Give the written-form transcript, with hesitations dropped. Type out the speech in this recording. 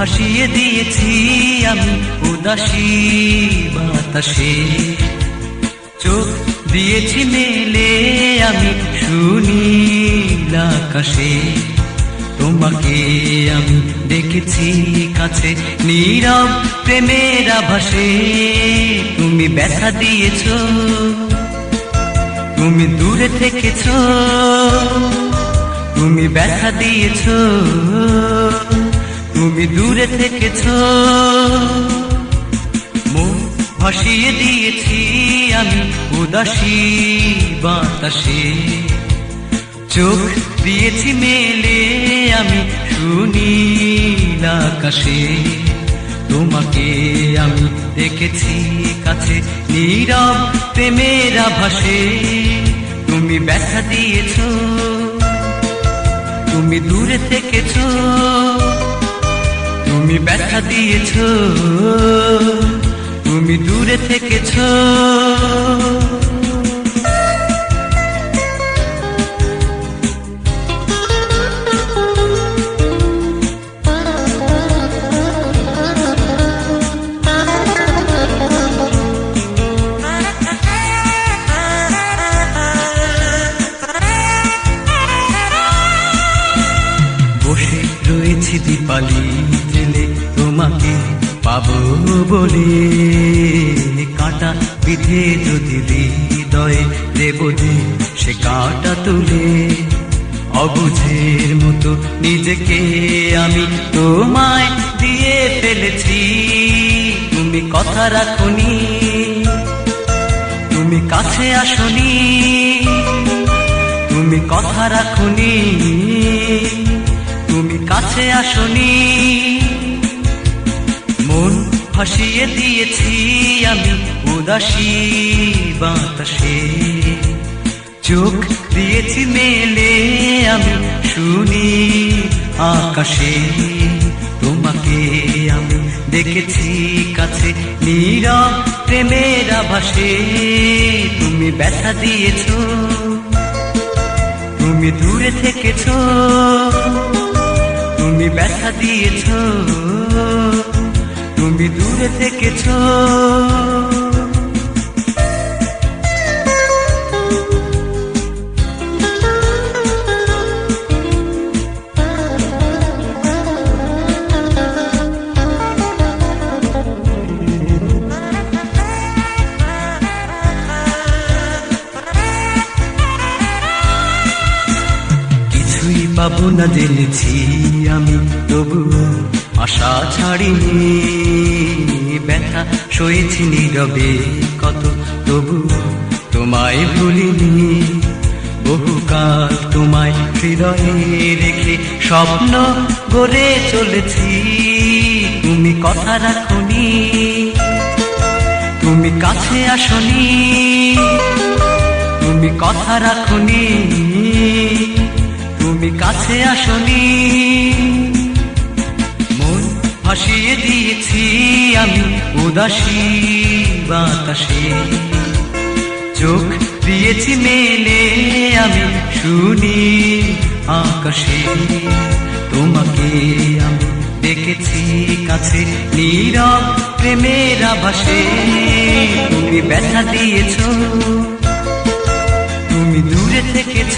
ভাসিয়ে দিয়েছি আমি উদাসী বাতাসে, চোখ দিয়েছি মেলে আমি সুনীল আকাশে। তোমাকে আমি দেখেছি কাছে নীরব প্রেমের আভাসে। তুমি ব্যথা দিয়েছ, তুমি দূরে থেকেছ, তুমি ব্যথা দিয়েছ, তুমি দূরে থেকেছ। মন ভাসিয়ে দিয়েছি আমি উদাসী বাতাসে, চোখ দিয়েছি মেলে আমি সুনীল আকাশে। তোমাকে আমি দেখেছি কাছে নীরব প্রেমের আভাসে। তুমি ব্যথা দিয়েছ, তুমি দূরে থেকেছ, তুমি ব্যথা দিয়েছ, তুমি দূরে থেকেছ। বসে রয়েছি দীপালি জেলে তোমাকে পাবো বলে, কাঁটা বিধে যদি হৃদয়ে দেব যে সে কাঁটা তুলে। অবুঝের মতো নিজেকে আমি তোমায় দিয়ে ফেলেছি, তুমি কথা রাখনি, তুমি কাছে আসনি, তুমি কথা রাখনি, তুমি কাছে আসনি। মন ভাসিয়ে দিয়েছি আমি উদাসী বাতাসে, চোখ দিয়েছি মেলে আমি সুনীল আকাশে। তোমাকে আমি দেখেছি কাছে নীরব প্রেমের আভাসে। তুমি ব্যথা দিয়েছ, তুমি দূরে থেকেছ, তুমি ব্যথা দিয়েছ, তুমি দূরে থেকেছ। কিছুই পাবো না জেনেছি আমি, তবু আশা ছাড়িনি। ব্যথা সয়েছি নীরবে কত, তবু তোমায় ভুলিনি। বহুকাল তোমায় হৃদয়ে রেখে স্বপ্ন গড়ে চলেছি, তুমি কথা রাখনি, তুমি কাছে আসনি, তুমি কথা রাখনি, তুমি কাছে আসনি। মন ভাসিয়ে দিয়েছি আমি উদাসী বাতাসে, চোখ দিয়েছি মেলে আমি সুনীল আকাশে। তোমাকে আমি দেখেছি কাছে নীরব প্রেমের আভাসে। তুমি ব্যথা দিয়েছ, তুমি দূরে থেকেছ,